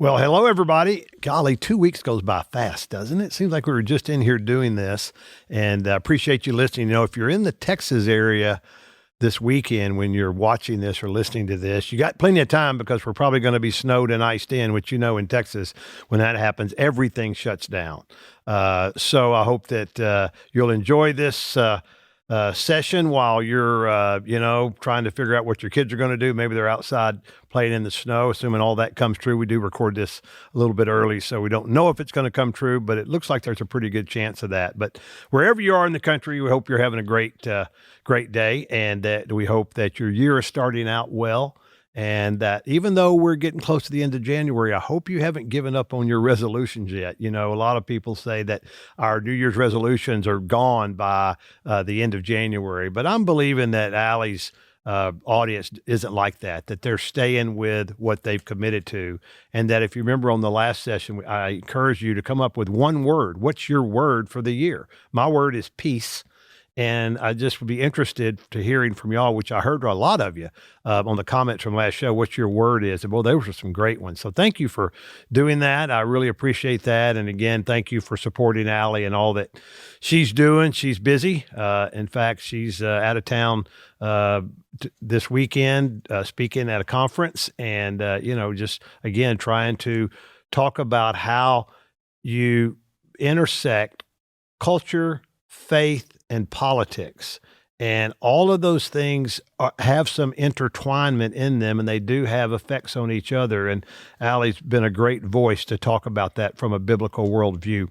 Well, hello, everybody. Golly, 2 weeks goes by fast, doesn't it? Seems like we were just in here doing this, and I appreciate you listening. You know, if you're in the Texas area this weekend when you're watching this or listening to this, you got plenty of time because we're probably going to be snowed and iced in, which you know in Texas, when that happens, everything shuts down. So I hope that you'll enjoy this session while you're, trying to figure out what your kids are going to do. Maybe they're outside playing in the snow. Assuming all that comes true, we do record this a little bit early, so we don't know if it's going to come true, but it looks like there's a pretty good chance of that. But wherever you are in the country, we hope you're having a great day, and that we hope that your year is starting out well. And that even though we're getting close to the end of January, I hope you haven't given up on your resolutions yet. You know, a lot of people say that our New Year's resolutions are gone by the end of January, but I'm believing that Allie's audience isn't like that they're staying with what they've committed to. And that if you remember on the last session, I encourage you to come up with one word. What's your word for the year? My word is peace. And I just would be interested to hearing from y'all, which I heard a lot of you on the comments from last show, what your word is. And well, those were some great ones. So thank you for doing that. I really appreciate that. And again, thank you for supporting Allie and all that she's doing. She's busy. In fact, she's out of town this weekend speaking at a conference and, just again, trying to talk about how you intersect culture, faith, and politics. And all of those things have some intertwinement in them, and they do have effects on each other. And Allie's been a great voice to talk about that from a biblical worldview.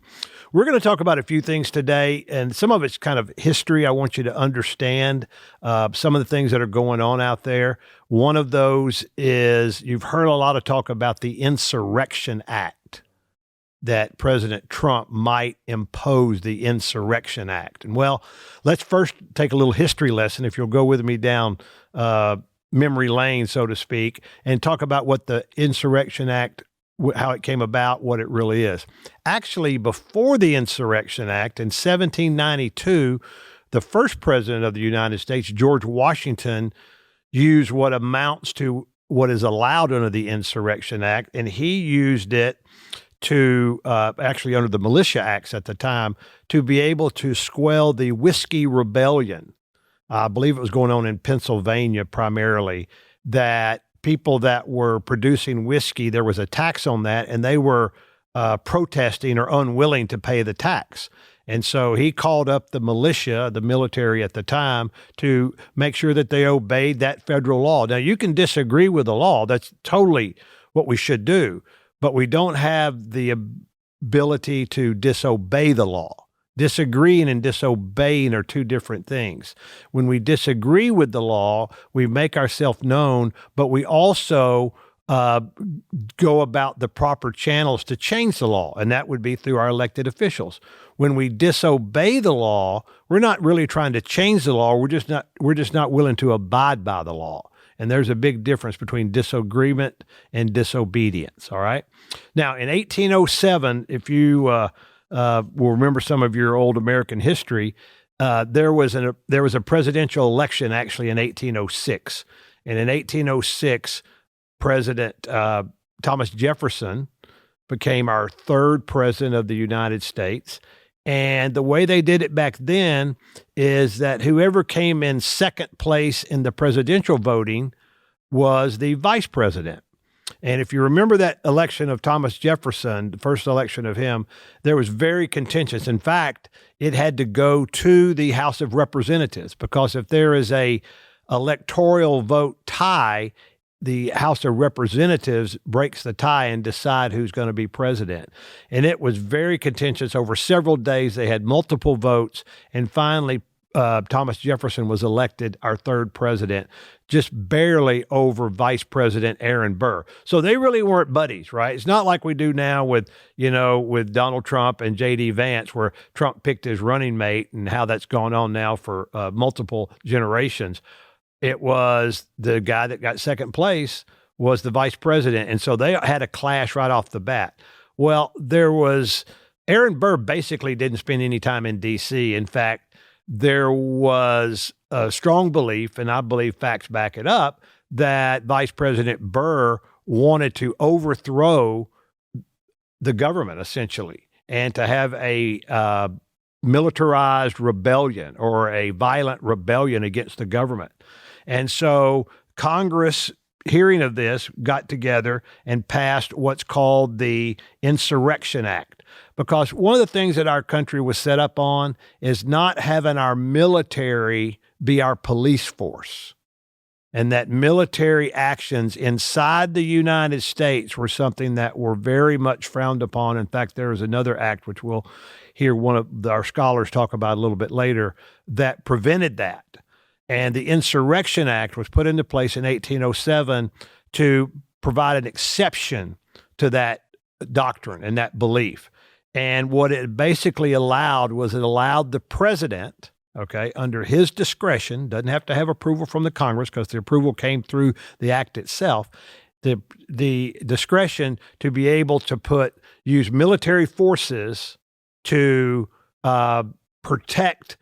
We're going to talk about a few things today, and some of it's kind of history. I want you to understand some of the things that are going on out there. One of those is you've heard a lot of talk about the Insurrection Act, that President Trump might impose the Insurrection Act. And well, let's first take a little history lesson, if you'll go with me down memory lane, so to speak, and talk about what the Insurrection Act, how it came about, what it really is. Actually, before the Insurrection Act in 1792, the first president of the United States, George Washington, used what amounts to what is allowed under the Insurrection Act, and he used it to actually under the Militia Acts at the time, to be able to squell the Whiskey Rebellion. I believe it was going on in Pennsylvania primarily, that people that were producing whiskey, there was a tax on that, and they were protesting or unwilling to pay the tax. And so he called up the militia, the military at the time, to make sure that they obeyed that federal law. Now, you can disagree with the law. That's totally what we should do. But we don't have the ability to disobey the law. Disagreeing and disobeying are two different things. When we disagree with the law, we make ourselves known, but we also go about the proper channels to change the law, and that would be through our elected officials. When we disobey the law, we're not really trying to change the law. We're just not willing to abide by the law. And there's a big difference between disagreement and disobedience, all right? Now, in 1807, if you will remember some of your old American history, there was a presidential election actually in 1806. And in 1806, President Thomas Jefferson became our third president of the United States. And the way they did it back then is that whoever came in second place in the presidential voting was the vice president. And if you remember that election of Thomas Jefferson, the first election of him, there was very contentious. In fact, it had to go to the House of Representatives, because if there is a electoral vote tie, the House of Representatives breaks the tie and decide who's going to be president. And it was very contentious over several days. They had multiple votes. And finally, Thomas Jefferson was elected our third president, just barely over Vice President Aaron Burr. So they really weren't buddies, right? It's not like we do now with Donald Trump and J.D. Vance, where Trump picked his running mate, and how that's gone on now for multiple generations. It was the guy that got second place was the vice president. And so they had a clash right off the bat. Well, Aaron Burr basically didn't spend any time in D.C. In fact, there was a strong belief, and I believe facts back it up, that Vice President Burr wanted to overthrow the government, essentially, and to have a militarized rebellion or a violent rebellion against the government. And so Congress, hearing of this, got together and passed what's called the Insurrection Act. Because one of the things that our country was set up on is not having our military be our police force. And that military actions inside the United States were something that were very much frowned upon. In fact, there is another act, which we'll hear one of our scholars talk about a little bit later, that prevented that. And the Insurrection Act was put into place in 1807 to provide an exception to that doctrine and that belief. And what it basically allowed was it allowed the president, okay, under his discretion, doesn't have to have approval from the Congress because the approval came through the act itself, the discretion to be able to use military forces to protect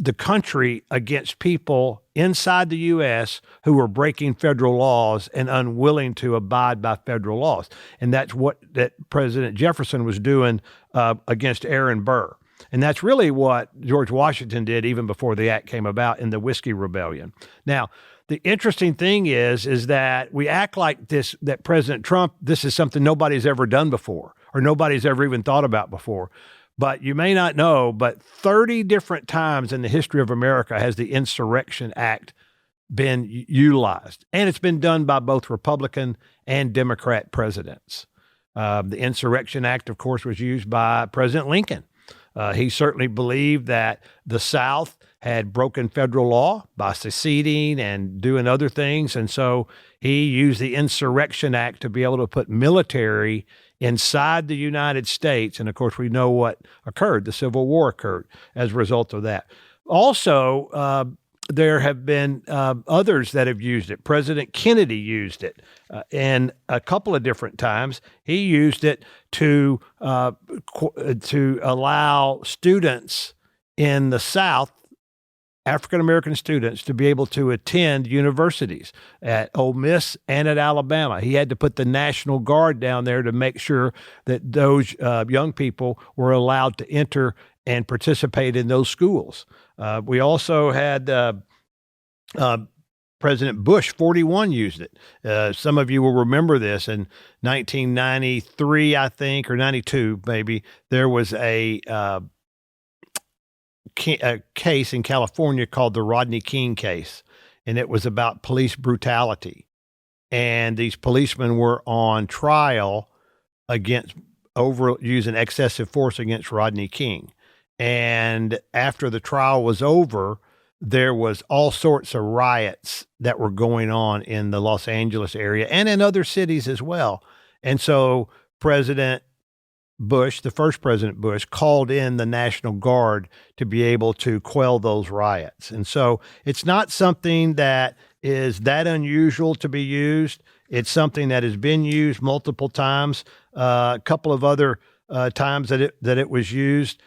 the country against people inside the U.S. who were breaking federal laws and unwilling to abide by federal laws. And that's what that President Jefferson was doing against Aaron Burr. And that's really what George Washington did even before the act came about in the Whiskey Rebellion. Now, the interesting thing is that we act like this, that President Trump, this is something nobody's ever done before or nobody's ever even thought about before. But you may not know, but 30 different times in the history of America has the Insurrection Act been utilized. And it's been done by both Republican and Democrat presidents. The Insurrection Act, of course, was used by President Lincoln. He certainly believed that the South had broken federal law by seceding and doing other things. And so he used the Insurrection Act to be able to put military inside the United States. And of course, we know what occurred. The Civil War occurred as a result of that. Also, there have been others that have used it. President Kennedy used it and a couple of different times. He used it to allow students in the South, African-American students, to be able to attend universities at Ole Miss and at Alabama. He had to put the National Guard down there to make sure that those young people were allowed to enter and participate in those schools. We also had President Bush, 41, used it. Some of you will remember this. In 1993, I think, or 92 maybe, there was a case in California called the Rodney King case, and it was about police brutality. And these policemen were on trial using excessive force against Rodney King. And after the trial was over, there was all sorts of riots that were going on in the Los Angeles area and in other cities as well. And so President Bush, the first President Bush, called in the National Guard to be able to quell those riots. And so it's not something that is that unusual to be used. It's something that has been used multiple times. A couple of other times that it was used.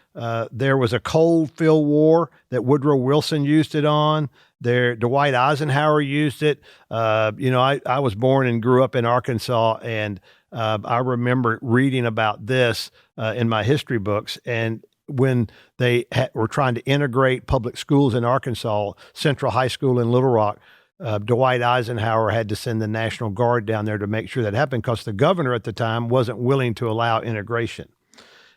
There was a coal-filled war that Woodrow Wilson used it on. Dwight Eisenhower used it. I was born and grew up in Arkansas, and I remember reading about this in my history books. And when they were trying to integrate public schools in Arkansas, Central High School in Little Rock, Dwight Eisenhower had to send the National Guard down there to make sure that happened because the governor at the time wasn't willing to allow integration.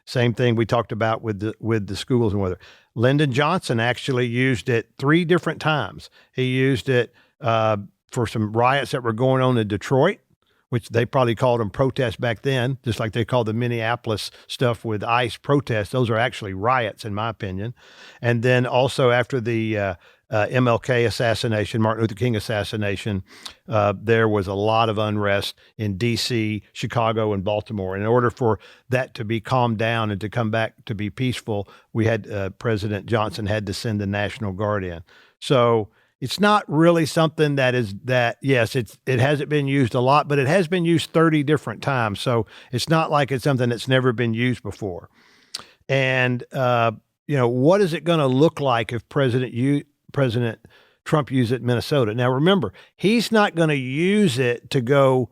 Same thing we talked about with the schools and whether. Lyndon Johnson actually used it 3 different times. He used it for some riots that were going on in Detroit, which they probably called them protests back then, just like they called the Minneapolis stuff with ICE protests. Those are actually riots, in my opinion. And then also after the MLK assassination, Martin Luther King assassination, there was a lot of unrest in D.C., Chicago, and Baltimore. In order for that to be calmed down and to come back to be peaceful, we had President Johnson had to send the National Guard in. So it's not really something yes, it hasn't been used a lot, but it has been used 30 different times. So it's not like it's something that's never been used before. And, what is it going to look like if President Trump used it in Minnesota? Now, remember, he's not going to use it to go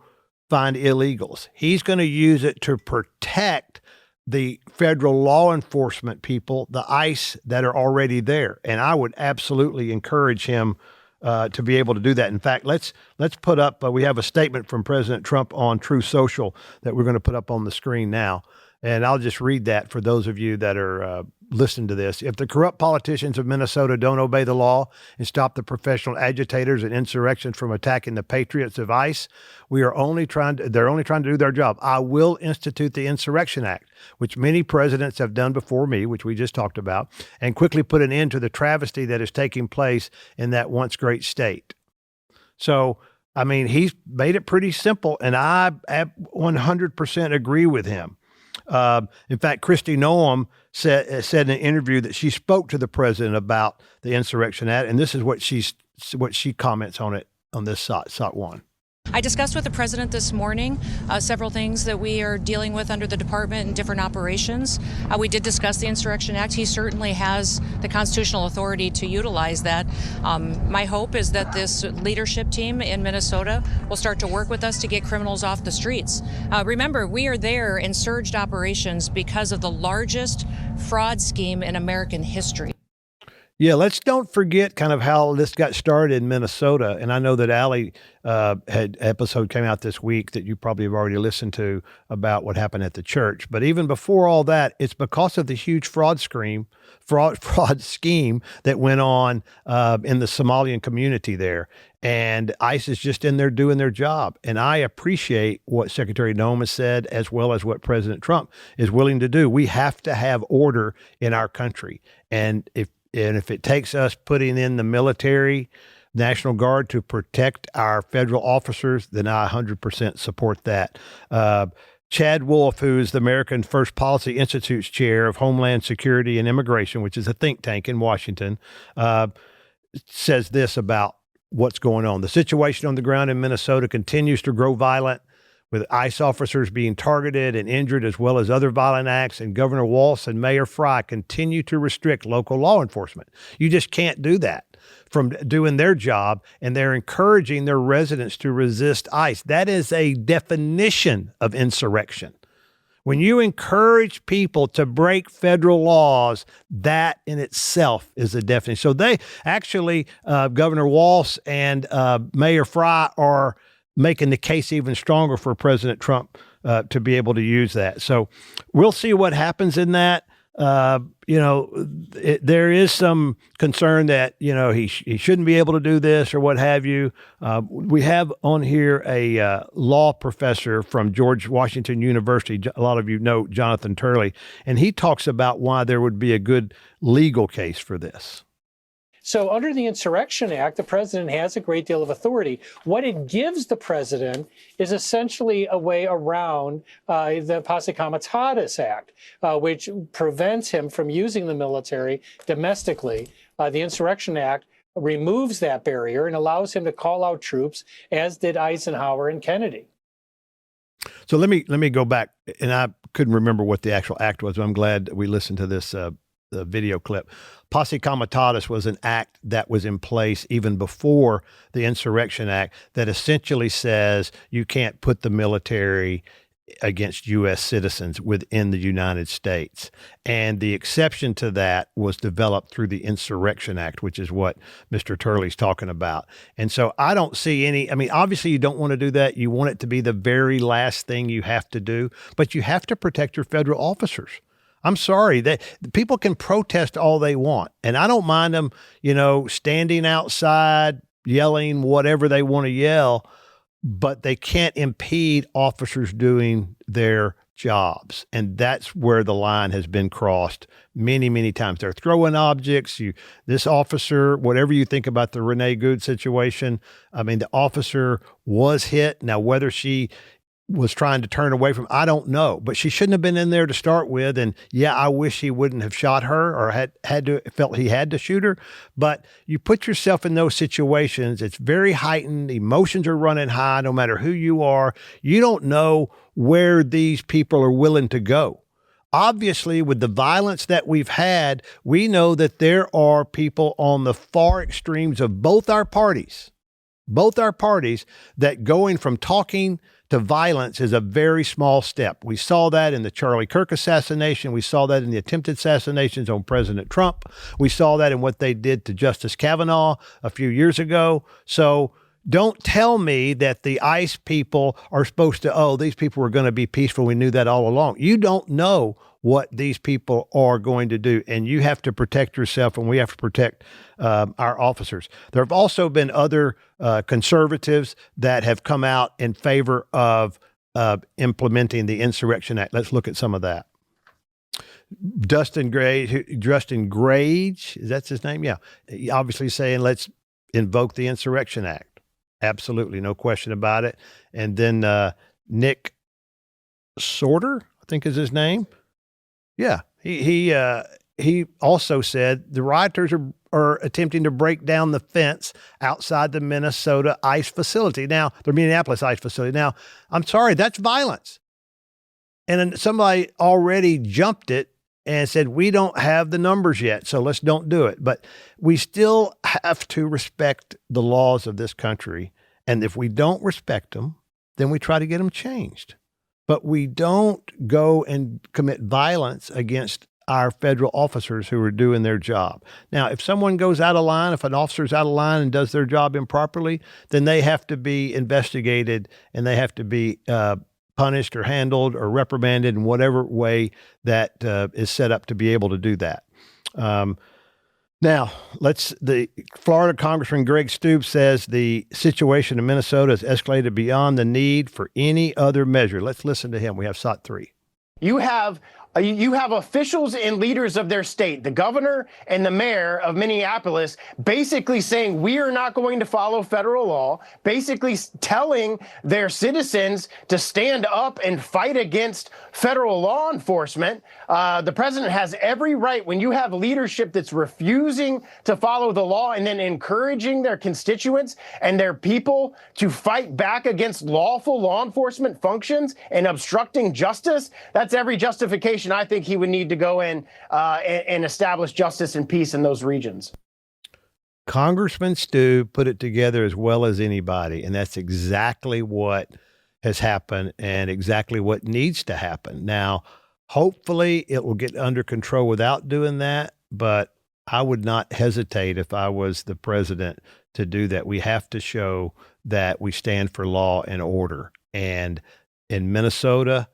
find illegals. He's going to use it to protect the federal law enforcement people, the ICE that are already there. And I would absolutely encourage him to be able to do that. In fact, let's put up, we have a statement from President Trump on Truth Social that we're going to put up on the screen now. And I'll just read that for those of you that are listening to this. If the corrupt politicians of Minnesota don't obey the law and stop the professional agitators and insurrections from attacking the patriots of ICE, they're only trying to do their job. I will institute the Insurrection Act, which many presidents have done before me, which we just talked about, and quickly put an end to the travesty that is taking place in that once great state. So, I mean, he's made it pretty simple, and I 100% agree with him. In fact, Kristi Noem said in an interview that she spoke to the president about the Insurrection Act, and this is what she comments on it on this SOT 1. I discussed with the president this morning several things that we are dealing with under the department and different operations. We did discuss the Insurrection Act. He certainly has the constitutional authority to utilize that. My hope is that this leadership team in Minnesota will start to work with us to get criminals off the streets. Remember, we are there in surged operations because of the largest fraud scheme in American history. Yeah, let's don't forget kind of how this got started in Minnesota. And I know that Allie had episode came out this week that you probably have already listened to about what happened at the church. But even before all that, it's because of the huge fraud scheme that went on in the Somalian community there. And ICE is just in there doing their job. And I appreciate what Secretary Noem has said, as well as what President Trump is willing to do. We have to have order in our country. And if it takes us putting in the military, National Guard to protect our federal officers, then I 100% support that. Chad Wolf, who is the American First Policy Institute's chair of Homeland Security and Immigration, which is a think tank in Washington, says this about what's going on. The situation on the ground in Minnesota continues to grow violent, with ICE officers being targeted and injured, as well as other violent acts, and Governor Walz and Mayor Fry continue to restrict local law enforcement. You just can't do that from doing their job, and they're encouraging their residents to resist ICE. That is a definition of insurrection. When you encourage people to break federal laws, that in itself is a definition. So they actually, Governor Walz and Mayor Fry are making the case even stronger for President Trump to be able to use that. So we'll see what happens in that. There is some concern that, he shouldn't be able to do this or what have you. We have on here a law professor from George Washington University. A lot of you know Jonathan Turley, and he talks about why there would be a good legal case for this. So under the Insurrection Act, the president has a great deal of authority. What it gives the president is essentially a way around the Posse Comitatus Act, which prevents him from using the military domestically. The Insurrection Act removes that barrier and allows him to call out troops, as did Eisenhower and Kennedy. So let me go back, and I couldn't remember what the actual act was, but I'm glad we listened to this the video clip. Posse Comitatus was an act that was in place even before the Insurrection Act that essentially says you can't put the military against U.S. citizens within the United States. And the exception to that was developed through the Insurrection Act, which is what Mr. Turley's talking about. And so I don't see obviously you don't want to do that. You want it to be the very last thing you have to do, but you have to protect your federal officers. I'm sorry that people can protest all they want, and I don't mind them, standing outside, yelling whatever they want to yell, but they can't impede officers doing their jobs. And that's where the line has been crossed many, many times. They're throwing objects. This officer, whatever you think about the Renee Good situation, the officer was hit. Now, whether she was trying to turn away from, I don't know, but she shouldn't have been in there to start with. And yeah, I wish he wouldn't have shot her or felt he had to shoot her. But you put yourself in those situations. It's very heightened. Emotions are running high, no matter who you are. You don't know where these people are willing to go. Obviously, with the violence that we've had, we know that there are people on the far extremes of both our parties, that going from talking to violence is a very small step. We saw that in the Charlie Kirk assassination. We saw that in the attempted assassinations on President Trump. We saw that in what they did to Justice Kavanaugh a few years ago. So don't tell me that the ICE people are supposed to, these people were going to be peaceful. We knew that all along. You don't know what these people are going to do, and you have to protect yourself, and we have to protect our officers. There have also been other conservatives that have come out in favor of implementing the Insurrection Act. Let's look at some of that. Justin Grage, is that his name? Yeah. Obviously saying, let's invoke the Insurrection Act. Absolutely, no question about it. And then Nick Sorter, I think is his name. Yeah, he also said the rioters are attempting to break down the fence outside the Minnesota ICE facility. Now, the Minneapolis ICE facility. Now, I'm sorry, that's violence. And then somebody already jumped it and said, we don't have the numbers yet, so let's don't do it. But we still have to respect the laws of this country. And if we don't respect them, then we try to get them changed. But we don't go and commit violence against our federal officers who are doing their job. Now, if someone goes out of line, if an officer's out of line and does their job improperly, then they have to be investigated and they have to be punished or handled or reprimanded in whatever way that is set up to be able to do that. Now, the Florida Congressman Greg Stoops says the situation in Minnesota has escalated beyond the need for any other measure. Let's listen to him. We have SOT 3. You have officials and leaders of their state, the governor and the mayor of Minneapolis, basically saying we are not going to follow federal law, basically telling their citizens to stand up and fight against federal law enforcement. The president has every right, when you have leadership that's refusing to follow the law and then encouraging their constituents and their people to fight back against lawful law enforcement functions and obstructing justice. That's every justification I think he would need to go in and establish justice and peace in those regions. Congressman Stu put it together as well as anybody, and that's exactly what has happened and exactly what needs to happen. Now, hopefully it will get under control without doing that, but I would not hesitate if I was the president to do that. We have to show that we stand for law and order. And in Minnesota,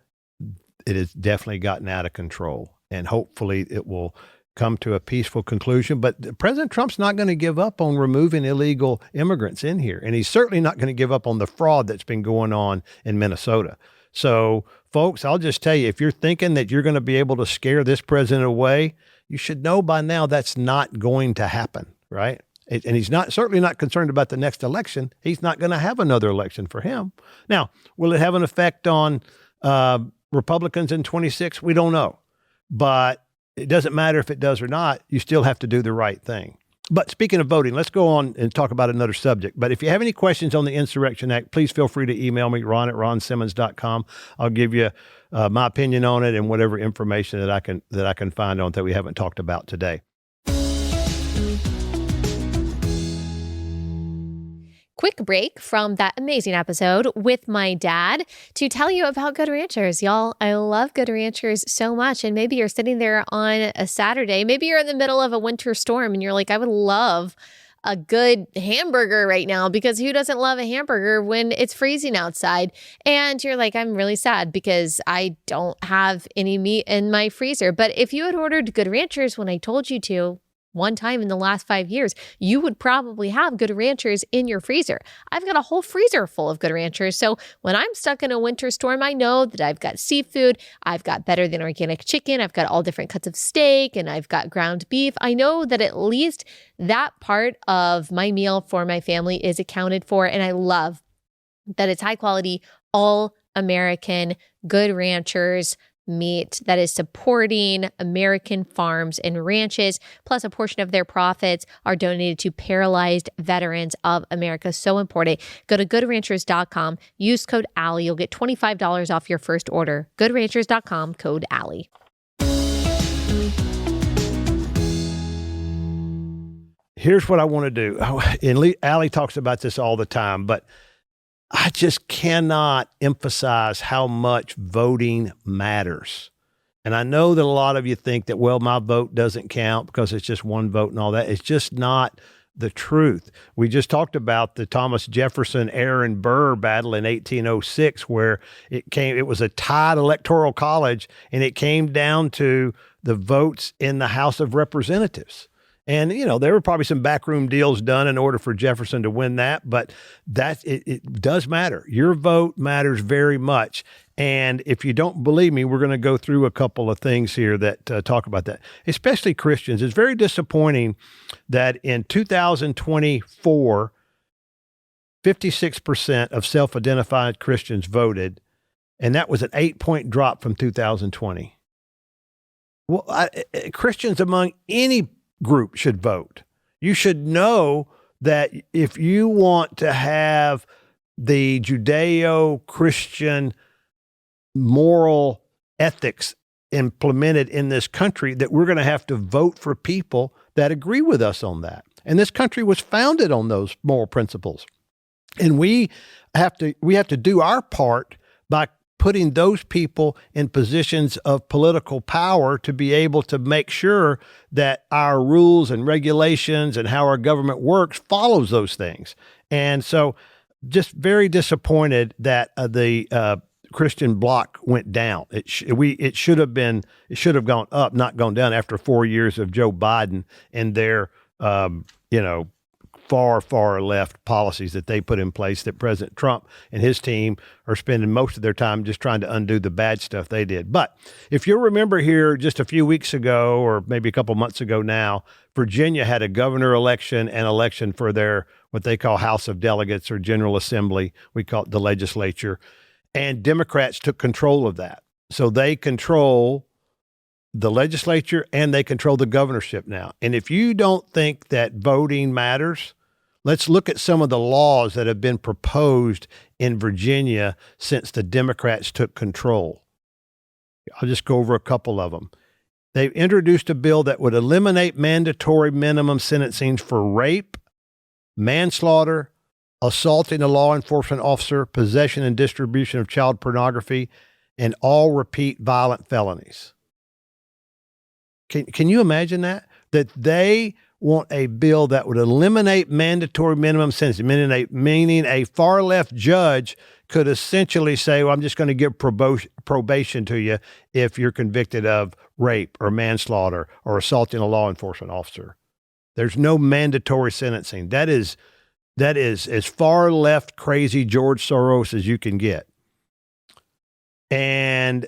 it has definitely gotten out of control, and hopefully it will come to a peaceful conclusion. But President Trump's not going to give up on removing illegal immigrants in here, and he's certainly not going to give up on the fraud that's been going on in Minnesota. So, folks, I'll just tell you, if you're thinking that you're going to be able to scare this president away, you should know by now that's not going to happen, right? And he's certainly not concerned about the next election. He's not going to have another election for him. Now, will it have an effect on Republicans in 26? We don't know. But it doesn't matter if it does or not. You still have to do the right thing. But speaking of voting, let's go on and talk about another subject. But if you have any questions on the Insurrection Act, please feel free to email me, ron@ronsimmons.com. I'll give you my opinion on it and whatever information that I can find on it that we haven't talked about today. Quick break from that amazing episode with my dad to tell you about Good Ranchers. Y'all, I love Good Ranchers so much. And maybe you're sitting there on a Saturday, maybe you're in the middle of a winter storm and you're like, I would love a good hamburger right now, because who doesn't love a hamburger when it's freezing outside? And you're like, I'm really sad because I don't have any meat in my freezer. But if you had ordered Good Ranchers when I told you to, one time in the last 5 years, you would probably have Good Ranchers in your freezer. I've got a whole freezer full of Good Ranchers. So when I'm stuck in a winter storm, I know that I've got seafood, I've got better than organic chicken, I've got all different cuts of steak, and I've got ground beef. I know that at least that part of my meal for my family is accounted for. And I love that it's high quality, all American Good Ranchers meat that is supporting American farms and ranches. Plus, a portion of their profits are donated to paralyzed veterans of America. So important. Go to goodranchers.com, use code Allie. You'll get $25 off your first order. Goodranchers.com, code Allie. Here's what I want to do. And Allie talks about this all the time, but I just cannot emphasize how much voting matters. And I know that a lot of you think that, well, my vote doesn't count because it's just one vote and all that. It's just not the truth. We just talked about the Thomas Jefferson Aaron Burr battle in 1806, where it was a tied electoral college, and it came down to the votes in the House of Representatives. And, there were probably some backroom deals done in order for Jefferson to win that, but it does matter. Your vote matters very much. And if you don't believe me, we're going to go through a couple of things here that talk about that, especially Christians. It's very disappointing that in 2024, 56% of self-identified Christians voted, and that was an 8-point drop from 2020. Well, Christians among any group should vote. You should know that if you want to have the Judeo-Christian moral ethics implemented in this country, that we're going to have to vote for people that agree with us on that. And this country was founded on those moral principles. And we have to do our part by putting those people in positions of political power to be able to make sure that our rules and regulations and how our government works follows those things. And so just very disappointed that the Christian bloc went down. It should have gone up, not gone down after 4 years of Joe Biden and their, far left policies that they put in place, that President Trump and his team are spending most of their time just trying to undo the bad stuff they did. But if you'll remember here just a few weeks ago, or maybe a couple months ago now, Virginia had a governor election and election for their, what they call House of Delegates or General Assembly. We call it the legislature. And Democrats took control of that. So they control the legislature and they control the governorship now. And if you don't think that voting matters, let's look at some of the laws that have been proposed in Virginia since the Democrats took control. I'll just go over a couple of them. They've introduced a bill that would eliminate mandatory minimum sentencing for rape, manslaughter, assaulting a law enforcement officer, possession and distribution of child pornography, and all repeat violent felonies. Can you imagine that? That they want a bill that would eliminate mandatory minimum sentencing, meaning a far left judge could essentially say, well, I'm just going to give probation to you if you're convicted of rape or manslaughter or assaulting a law enforcement officer. There's no mandatory sentencing. That is as far left crazy George Soros as you can get. And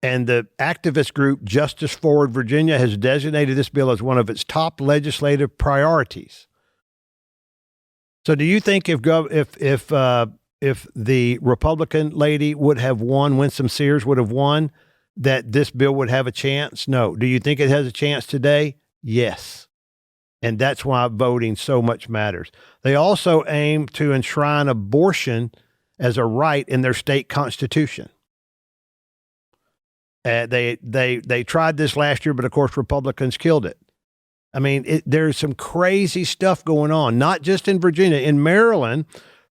the activist group Justice Forward Virginia has designated this bill as one of its top legislative priorities. So do you think if the Republican lady would have won, Winsome Sears would have won, that this bill would have a chance? No. Do you think it has a chance today? Yes. And that's why voting so much matters. They also aim to enshrine abortion as a right in their state constitution. They tried this last year, but of course Republicans killed it. I mean, there's some crazy stuff going on, not just in Virginia. In Maryland,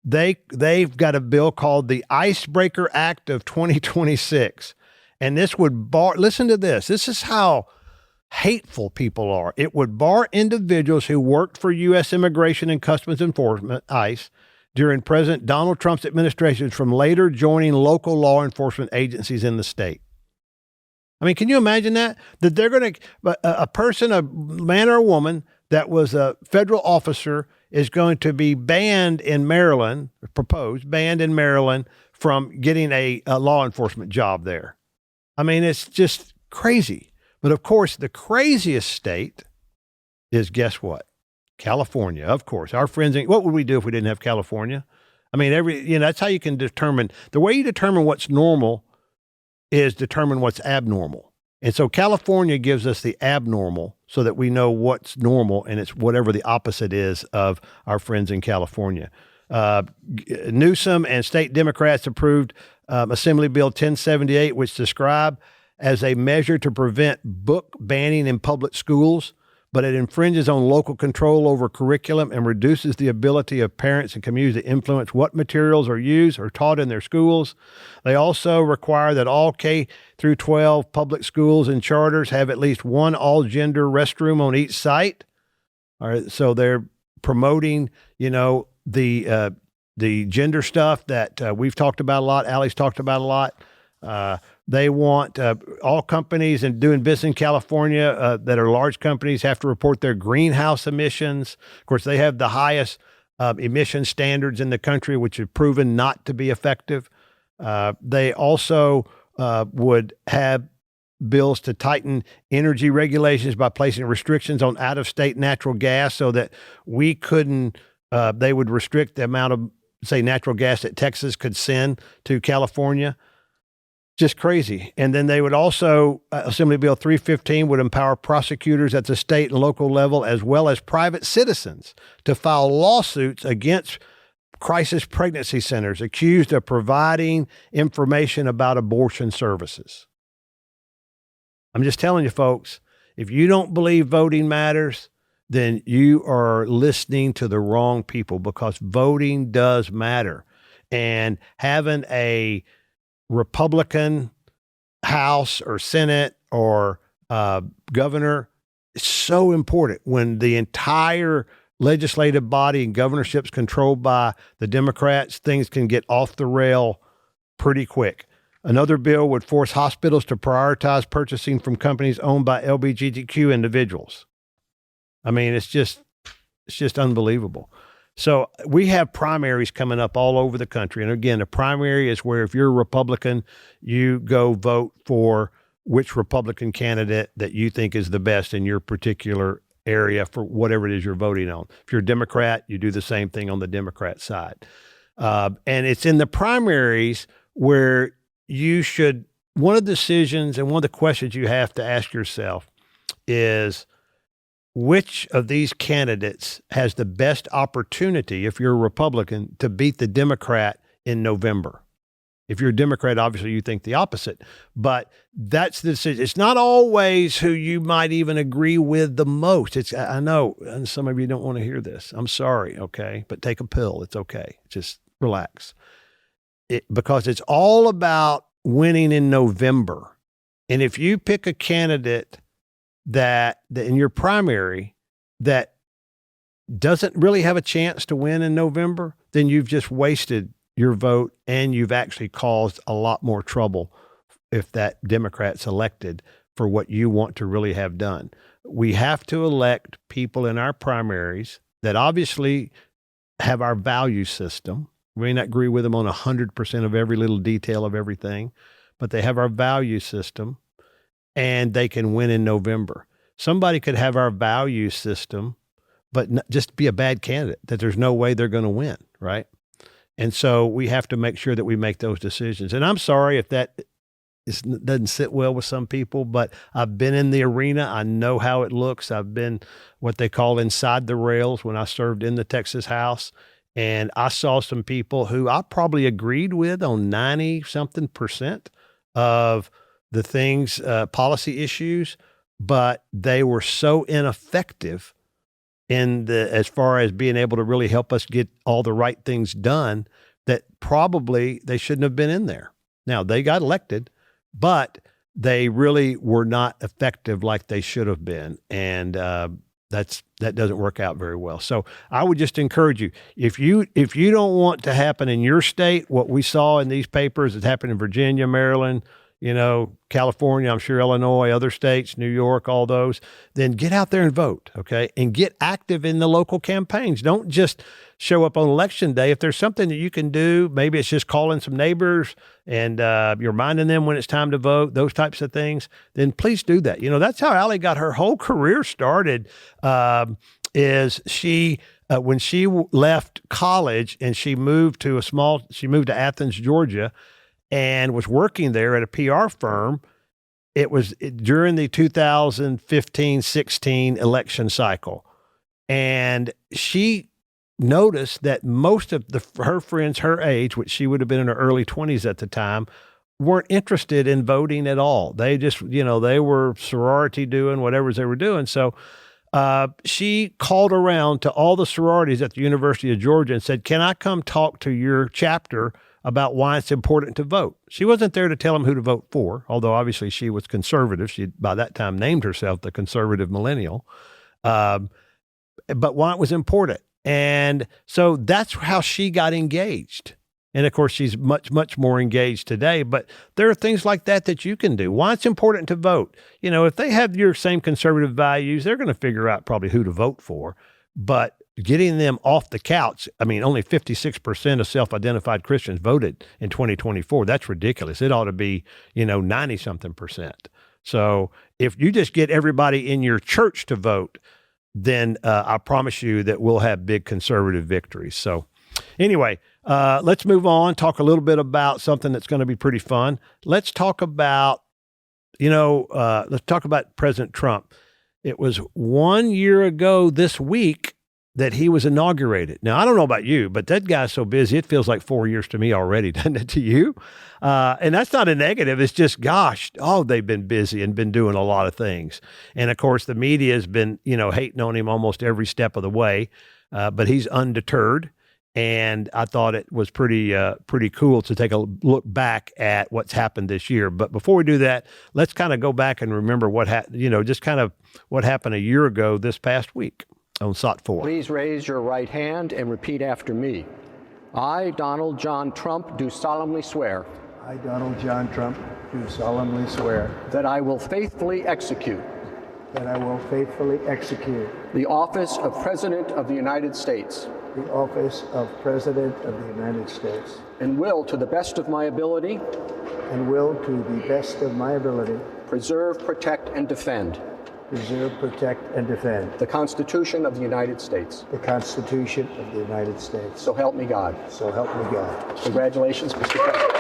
they've got a bill called the Icebreaker Act of 2026. And this would bar, listen to this. This is how hateful people are. It would bar individuals who worked for U.S. Immigration and Customs Enforcement, ICE, during President Donald Trump's administration from later joining local law enforcement agencies in the state. I mean, can you imagine that? That they're going to, a person, a man or a woman that was a federal officer is going to be banned in Maryland, proposed, banned in Maryland from getting a law enforcement job there. I mean, it's just crazy. But of course, the craziest state is, guess what? California, of course. Our friends, what would we do if we didn't have California? I mean, that's how you can determine, the way you determine what's normal is determine what's abnormal. And so California gives us the abnormal so that we know what's normal, and it's whatever the opposite is of our friends in California. Newsom and state Democrats approved Assembly Bill 1078, which described as a measure to prevent book banning in public schools. but it infringes on local control over curriculum and reduces the ability of parents and communities to influence what materials are used or taught in their schools. They also require that all K through 12 public schools and charters have at least one all-gender restroom on each site. All right, so they're promoting, the gender stuff that we've talked about a lot. Allie's talked about a lot. They want all companies and doing business in California that are large companies have to report their greenhouse emissions. Of course, they have the highest emission standards in the country, which have proven not to be effective. They also would have bills to tighten energy regulations by placing restrictions on out-of-state natural gas so that we couldn't, they would restrict the amount of, say, natural gas that Texas could send to California. Just crazy. And then they would also, Assembly Bill 315 would empower prosecutors at the state and local level, as well as private citizens, to file lawsuits against crisis pregnancy centers accused of providing information about abortion services. I'm just telling you, folks, if you don't believe voting matters, then you are listening to the wrong people, because voting does matter. And having a Republican House or Senate or governor is so important when the entire legislative body and governorship's controlled by the Democrats. Things can get off the rail pretty quick. Another bill would force hospitals to prioritize purchasing from companies owned by LGBTQ individuals. I mean, it's just unbelievable. So we have primaries coming up all over the country. And again, a primary is where if you're a Republican, you go vote for which Republican candidate that you think is the best in your particular area for whatever it is you're voting on. If you're a Democrat, you do the same thing on the Democrat side. And it's in the primaries where one of the decisions and one of the questions you have to ask yourself is, which of these candidates has the best opportunity, if you're a Republican, to beat the Democrat in November? If you're a Democrat, obviously you think the opposite, but that's the decision. It's not always who you might even agree with the most. I know, and some of you don't want to hear this. I'm sorry, okay? But take a pill. It's okay. Just relax. Because it's all about winning in November. And if you pick a candidate that in your primary that doesn't really have a chance to win in November, then you've just wasted your vote and you've actually caused a lot more trouble if that Democrat's elected for what you want to really have done. We have to elect people in our primaries that obviously have our value system. We may not agree with them on 100% of every little detail of everything, but they have our value system and they can win in November. Somebody could have our value system, but just be a bad candidate, that there's no way they're going to win, right? And so we have to make sure that we make those decisions. And I'm sorry if that doesn't sit well with some people, but I've been in the arena. I know how it looks. I've been what they call inside the rails when I served in the Texas House. And I saw some people who I probably agreed with on 90-something% of the things, policy issues, but they were so ineffective as far as being able to really help us get all the right things done that probably they shouldn't have been in there. Now, they got elected, but they really were not effective like they should have been. And that doesn't work out very well. So I would just encourage you, if you don't want to happen in your state, what we saw in these papers, it happened in Virginia, Maryland, California, I'm sure Illinois, other states, New York, all those, then get out there and vote, okay? And get active in the local campaigns. Don't just show up on election day. If there's something that you can do, maybe it's just calling some neighbors and you're reminding them when it's time to vote, those types of things, then please do that. That's how Allie got her whole career started, is she when she left college and she moved to Athens, Georgia, and was working there at a PR firm. It was during the 2015-16 election cycle. And she noticed that most of her friends her age, which she would have been in her early 20s at the time, weren't interested in voting at all. They just, they were sorority doing whatever they were doing. So she called around to all the sororities at the University of Georgia and said, can I come talk to your chapter about why it's important to vote? She wasn't there to tell them who to vote for, although obviously she was conservative. She, by that time, named herself the conservative millennial, but why it was important. And so that's how she got engaged. And of course, she's much, much more engaged today. But there are things like that that you can do. Why it's important to vote. You know, if they have your same conservative values, they're going to figure out probably who to vote for. But getting them off the couch, I mean, only 56% of self-identified Christians voted in 2024. That's ridiculous. It ought to be, 90-something%. So if you just get everybody in your church to vote, then I promise you that we'll have big conservative victories. So anyway, let's move on, talk a little bit about something that's going to be pretty fun. Let's talk about, President Trump. It was 1 year ago this week that he was inaugurated. Now, I don't know about you, but that guy's so busy, it feels like 4 years to me already, doesn't it to you? And that's not a negative. It's just, they've been busy and been doing a lot of things. And of course, the media has been, hating on him almost every step of the way, but he's undeterred. And I thought it was pretty cool to take a look back at what's happened this year. But before we do that, let's kind of go back and remember what happened a year ago this past week on SOT 4. Please raise your right hand and repeat after me. I, Donald John Trump, do solemnly swear. I, Donald John Trump, do solemnly swear. That I will faithfully execute. That I will faithfully execute. The office of President of the United States. The office of President of the United States. And will, to the best of my ability. And will, to the best of my ability. Preserve, protect, and defend. Preserve, protect, and defend. The Constitution of the United States. The Constitution of the United States. So help me God. So help me God. Congratulations, Mr. President.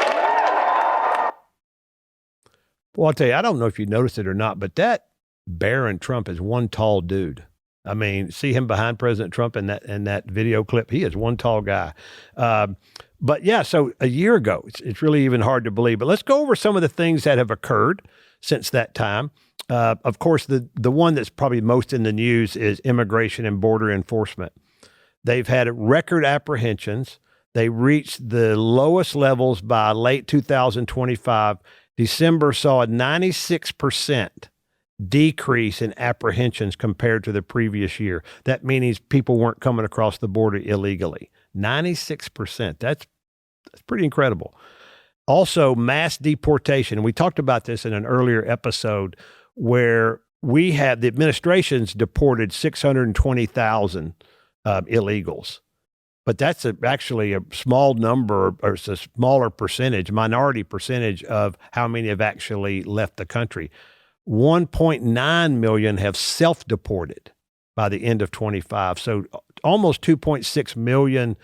Well, I'll tell you, I don't know if you noticed it or not, but that Barron Trump is one tall dude. I mean, see him behind President Trump in that video clip. He is one tall guy. But yeah, so a year ago, it's really even hard to believe. But let's go over some of the things that have occurred since that time. Of course, the one that's probably most in the news is immigration and border enforcement. They've had record apprehensions. They reached the lowest levels by late 2025. December saw a 96% decrease in apprehensions compared to the previous year. That means people weren't coming across the border illegally. 96%. That's pretty incredible. Also, mass deportation. We talked about this in an earlier episode where the administration's deported 620,000 illegals. But that's actually a small number, or it's a smaller percentage, minority percentage of how many have actually left the country. 1.9 million have self-deported by the end of 25. So almost 2.6 million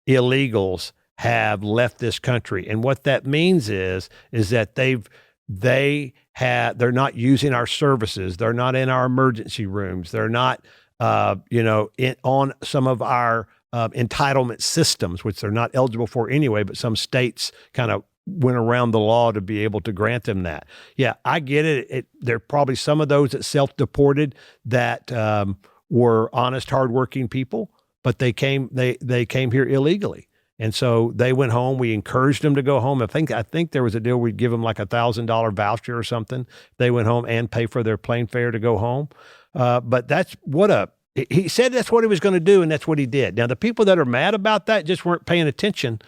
illegals have left this country. And what that means is that they're not using our services. They're not in our emergency rooms. They're not, on some of our entitlement systems, which they're not eligible for anyway, but some states kind of went around the law to be able to grant them that. Yeah, I get it. There are probably some of those that self-deported that were honest, hardworking people, but they came here illegally. And so they went home. We encouraged them to go home. I think there was a deal we'd give them like $1,000 voucher or something. They went home and pay for their plane fare to go home. But he said that's what he was going to do, and that's what he did. Now, the people that are mad about that just weren't paying attention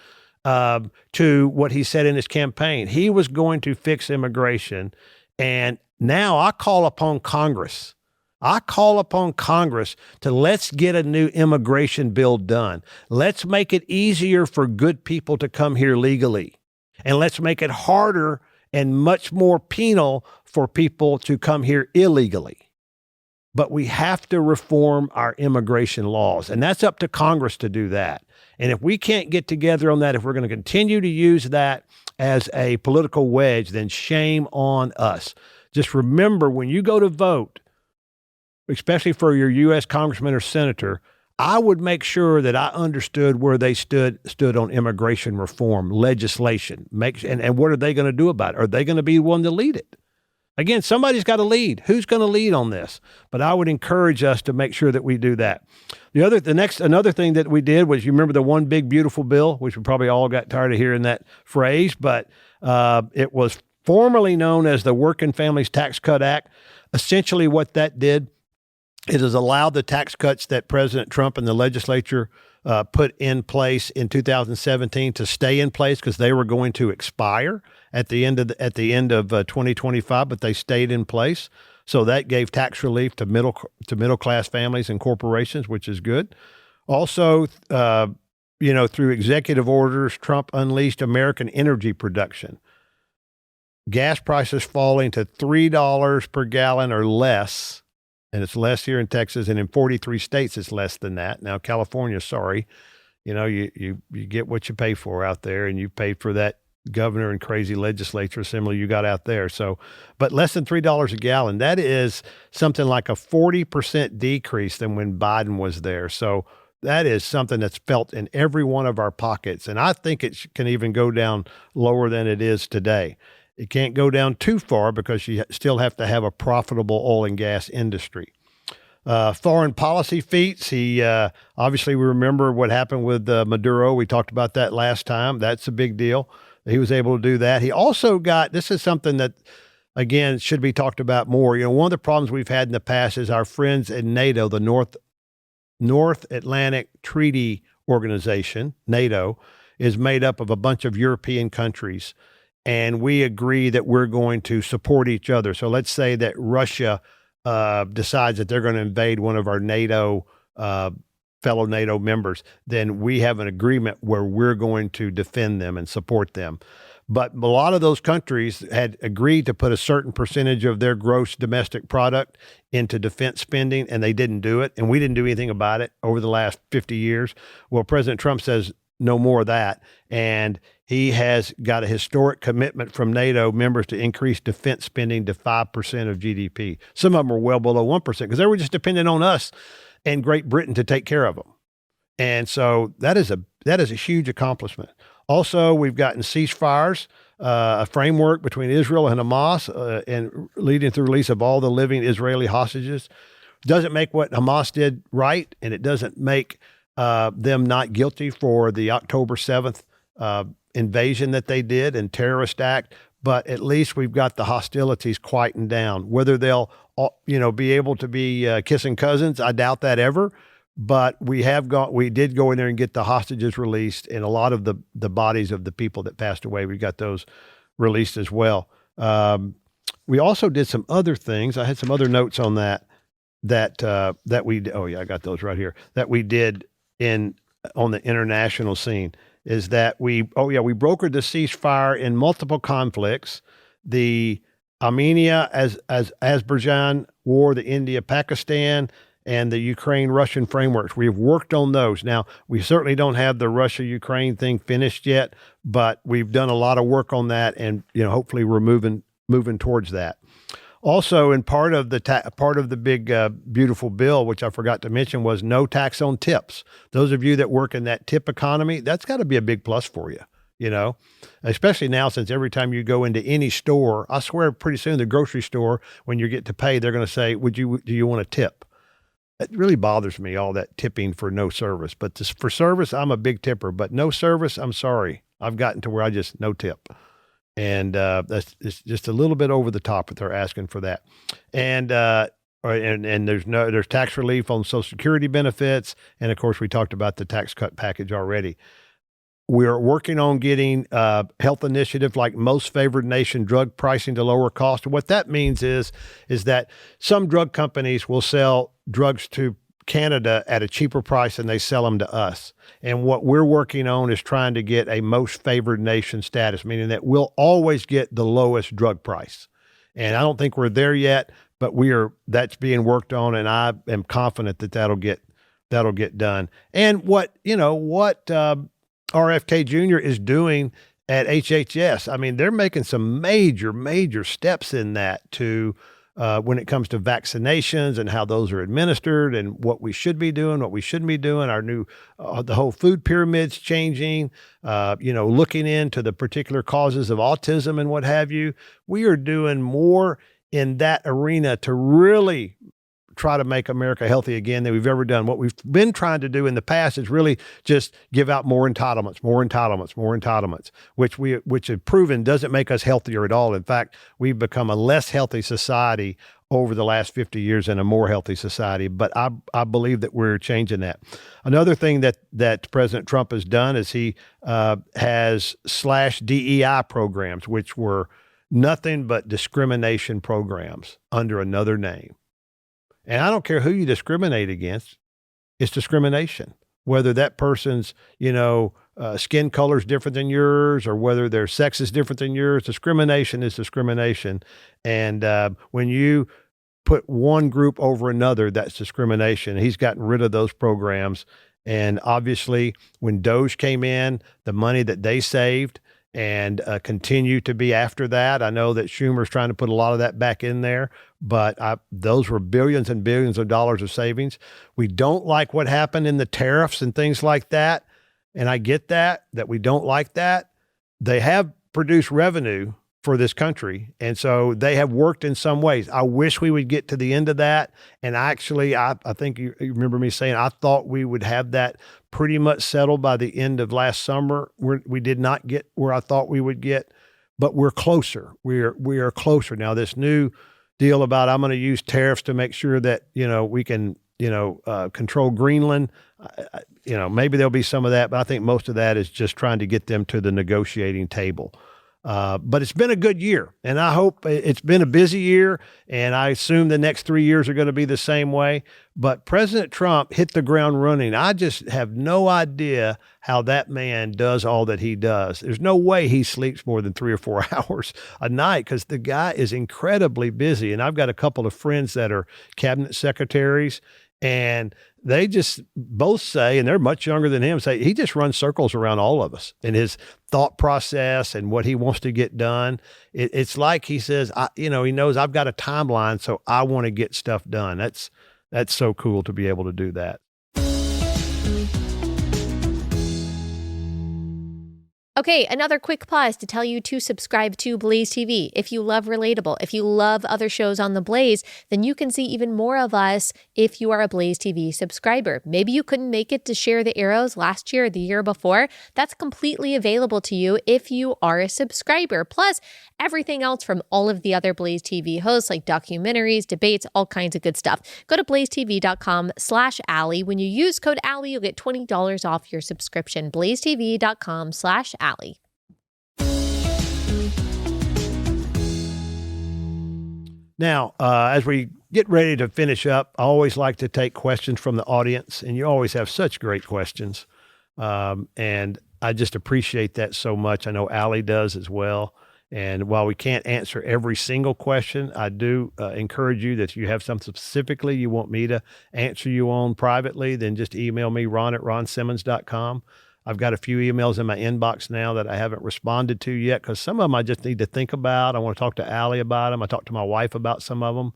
to what he said in his campaign. He was going to fix immigration. And now I call upon Congress. To let's get a new immigration bill done. Let's make it easier for good people to come here legally. And let's make it harder and much more penal for people to come here illegally. But we have to reform our immigration laws. And that's up to Congress to do that. And if we can't get together on that, if we're going to continue to use that as a political wedge, then shame on us. Just remember, when you go to vote, especially for your U.S. congressman or senator, I would make sure that I understood where they stood on immigration reform legislation. And what are they going to do about it? Are they going to be one to lead it? Again, somebody's got to lead. Who's going to lead on this? But I would encourage us to make sure that we do that. Another thing that we did was, you remember the one big beautiful bill, which we probably all got tired of hearing that phrase, but it was formerly known as the Working Families Tax Cut Act. Essentially what that did, it has allowed the tax cuts that President Trump and the legislature put in place in 2017 to stay in place, because they were going to expire at the end of 2025, but they stayed in place. So that gave tax relief to middle class families and corporations, which is good. Also, through executive orders, Trump unleashed American energy production. Gas prices falling to $3 per gallon or less. And it's less here in Texas, and in 43 states it's less than that. Now, California, sorry, you get what you pay for out there, and you paid for that governor and crazy legislature assembly you got out there. So, but less than $3 a gallon, that is something like a 40% decrease than when Biden was there. So that is something that's felt in every one of our pockets. And I think it can even go down lower than it is today. It can't go down too far because you still have to have a profitable oil and gas industry. Foreign policy feats. Obviously, we remember what happened with Maduro. We talked about that last time. That's a big deal. He was able to do that. He also got, this is something that, again, should be talked about more. One of the problems we've had in the past is our friends in NATO, the North Atlantic Treaty Organization, NATO, is made up of a bunch of European countries. And we agree that we're going to support each other. So let's say that Russia decides that they're going to invade one of our NATO, fellow NATO members, then we have an agreement where we're going to defend them and support them. But a lot of those countries had agreed to put a certain percentage of their gross domestic product into defense spending, and they didn't do it. And we didn't do anything about it over the last 50 years. Well, President Trump says no more of that. And he has got a historic commitment from NATO members to increase defense spending to 5% of GDP. Some of them are well below 1% because they were just dependent on us and Great Britain to take care of them. And so that is a huge accomplishment. Also, we've gotten ceasefires, a framework between Israel and Hamas, and leading to the release of all the living Israeli hostages. Doesn't make what Hamas did right, and it doesn't make them not guilty for the October 7th invasion that they did and terrorist act, but at least we've got the hostilities quietened down. Whether they'll, be able to be kissing cousins, I doubt that ever. But we did go in there and get the hostages released, and a lot of the bodies of the people that passed away, we got those released as well. We also did some other things. I had some other notes on that we. Oh yeah, I got those right here. That we did on the international scene. Is that we brokered the ceasefire in multiple conflicts, the Armenia as Azerbaijan war, the India-Pakistan, and the Ukraine-Russian frameworks. We've worked on those. Now, we certainly don't have the Russia-Ukraine thing finished yet, but we've done a lot of work on that, and hopefully we're moving towards that. Also, in part of the big beautiful bill, which I forgot to mention, was no tax on tips. Those of you that work in that tip economy, that's got to be a big plus for you. Especially now, since every time you go into any store, I swear pretty soon the grocery store, when you get to pay, they're going to say, do you want a tip? It really bothers me, all that tipping for no service. But for service, I'm a big tipper. But no service, I'm sorry. I've gotten to where I just no tip. And it's just a little bit over the top if they're asking for that. And there's tax relief on Social Security benefits. And, of course, we talked about the tax cut package already. We're working on getting health initiative like most favored nation drug pricing to lower cost. And what that means is that some drug companies will sell drugs to Canada at a cheaper price than they sell them to us. And what we're working on is trying to get a most favored nation status, meaning that we'll always get the lowest drug price. And I don't think we're there yet, but that's being worked on, and I am confident that that'll get done. And what RFK Jr. is doing at HHS, I mean, they're making some major, major steps in that to when it comes to vaccinations and how those are administered and what we should be doing, what we shouldn't be doing. Our new, the whole food pyramid's changing, looking into the particular causes of autism and what have you. We are doing more in that arena to really try to make America healthy again than we've ever done. What we've been trying to do in the past is really just give out more entitlements, which have proven doesn't make us healthier at all. In fact, we've become a less healthy society over the last 50 years and a more healthy society. But I believe that we're changing that. Another thing that President Trump has done is he has slashed DEI programs, which were nothing but discrimination programs under another name. And I don't care who you discriminate against, it's discrimination. Whether that person's, skin color is different than yours or whether their sex is different than yours, discrimination is discrimination. And when you put one group over another, that's discrimination. He's gotten rid of those programs. And obviously, when DOJ came in, the money that they saved and continue to be after that. I know that Schumer's trying to put a lot of that back in there, but those were billions and billions of dollars of savings. We don't like what happened in the tariffs and things like that. And I get that we don't like that. They have produced revenue for this country. And so they have worked in some ways. I wish we would get to the end of that. And actually, I think you remember me saying, I thought we would have that pretty much settled by the end of last summer. We did not get where I thought we would get, but we're closer. We are closer. Now, this new deal about I'm going to use tariffs to make sure that, we can, control Greenland. Maybe there'll be some of that, but I think most of that is just trying to get them to the negotiating table. But it's been a good year, and I hope it's been a busy year, and I assume the next 3 years are going to be the same way. But President Trump hit the ground running. I just have no idea how that man does all that he does. There's no way he sleeps more than 3 or 4 hours a night because the guy is incredibly busy. And I've got a couple of friends that are cabinet secretaries, and they just both say, and they're much younger than him, say he just runs circles around all of us in his thought process and what he wants to get done. It's like he says, he knows I've got a timeline, so I want to get stuff done. That's so cool to be able to do that. Okay, another quick pause to tell you to subscribe to Blaze TV. If you love Relatable, if you love other shows on the Blaze, then you can see even more of us if you are a Blaze TV subscriber. Maybe you couldn't make it to Share the Arrows last year or the year before. That's completely available to you if you are a subscriber. Plus, everything else from all of the other Blaze TV hosts, like documentaries, debates, all kinds of good stuff. Go to blazetv.com/Allie. When you use code Allie, you'll get $20 off your subscription. blazetv.com/Allie. Now, as we get ready to finish up, I always like to take questions from the audience, and you always have such great questions. And I just appreciate that so much. I know Allie does as well. And while we can't answer every single question, I do encourage you that if you have something specifically you want me to answer you on privately, then just email me, ron@ronsimmons.com. I've got a few emails in my inbox now that I haven't responded to yet because some of them I just need to think about. I want to talk to Allie about them. I talked to my wife about some of them.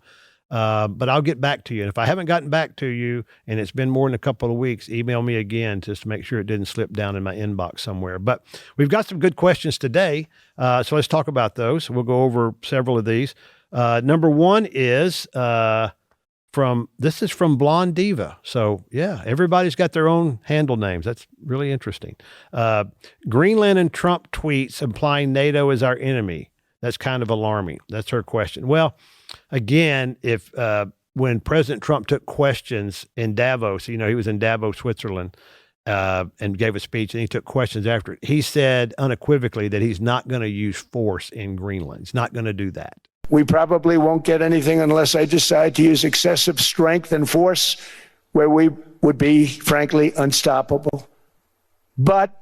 But I'll get back to you. And if I haven't gotten back to you and it's been more than a couple of weeks, email me again just to make sure it didn't slip down in my inbox somewhere. But we've got some good questions today. So let's talk about those. We'll go over several of these. Number one is from Blonde Diva. So yeah, everybody's got their own handle names. That's really interesting. Greenland and Trump tweets implying NATO is our enemy. That's kind of alarming. That's her question. Well, again, when President Trump took questions in Davos, he was in Davos, Switzerland, and gave a speech, and he took questions after it. He said unequivocally that he's not going to use force in Greenland. He's not going to do that. We probably won't get anything unless I decide to use excessive strength and force where we would be, frankly, unstoppable. But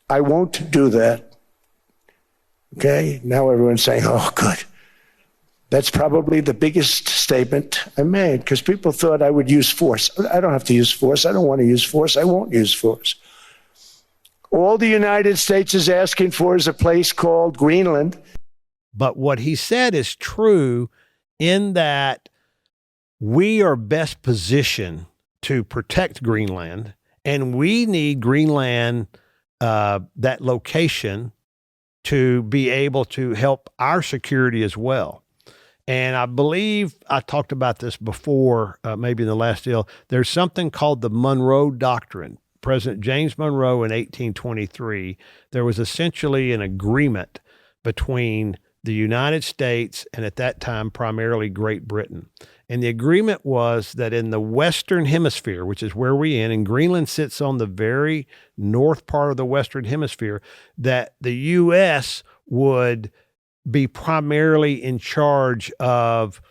I won't do that. Okay? Now everyone's saying, oh, good. That's probably the biggest statement I made because people thought I would use force. I don't have to use force. I don't want to use force. I won't use force. All the United States is asking for is a place called Greenland. But what he said is true in that we are best positioned to protect Greenland, and we need Greenland, that location, to be able to help our security as well. And I believe I talked about this before, maybe in the last deal. There's something called the Monroe Doctrine. President James Monroe in 1823, there was essentially an agreement between the United States and at that time primarily Great Britain. And the agreement was that in the Western Hemisphere, which is where we're in, and Greenland sits on the very north part of the Western Hemisphere, that the U.S. would be primarily in charge of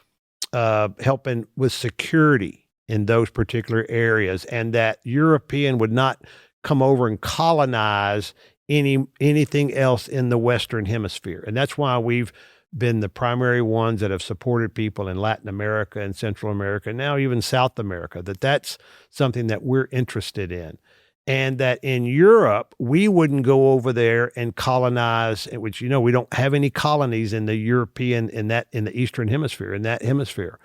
helping with security in those particular areas, and that European would not come over and colonize anything else in the Western Hemisphere. And that's why we've been the primary ones that have supported people in Latin America and Central America, now even South America, that's something that we're interested in. And that in Europe, we wouldn't go over there and colonize, which, we don't have any colonies in the European, in the Eastern Hemisphere, in that hemisphere.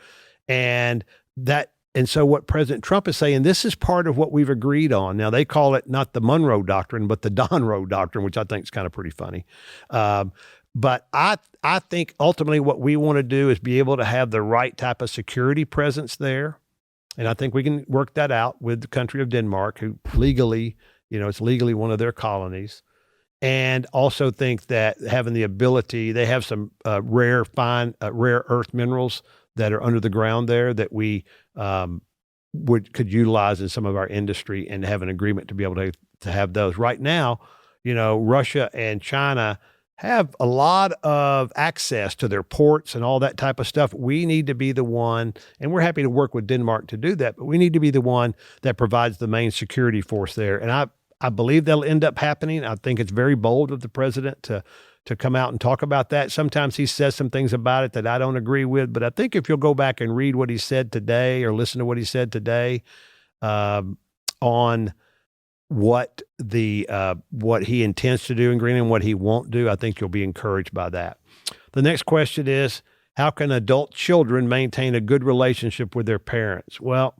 And so what President Trump is saying, this is part of what we've agreed on. Now, they call it not the Monroe Doctrine, but the Donroe Doctrine, which I think is kind of pretty funny. But I think ultimately what we want to do is be able to have the right type of security presence there. And I think we can work that out with the country of Denmark, who legally, it's legally one of their colonies. And also think that having the ability, they have some rare earth minerals that are under the ground there that we could utilize in some of our industry, and have an agreement to be able to have those. Right now, Russia and China have a lot of access to their ports and all that type of stuff. We need to be the one, and we're happy to work with Denmark to do that, but we need to be the one that provides the main security force there. And I believe that'll end up happening. I think it's very bold of the president to come out and talk about that. Sometimes he says some things about it that I don't agree with, but I think if you'll go back and read what he said today, or listen to what he said today on what he intends to do in Greenland and what he won't do, I think you'll be encouraged by that. The next question is, how can adult children maintain a good relationship with their parents? Well,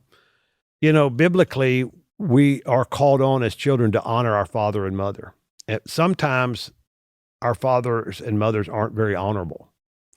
biblically, we are called on as children to honor our father and mother. And sometimes our fathers and mothers aren't very honorable.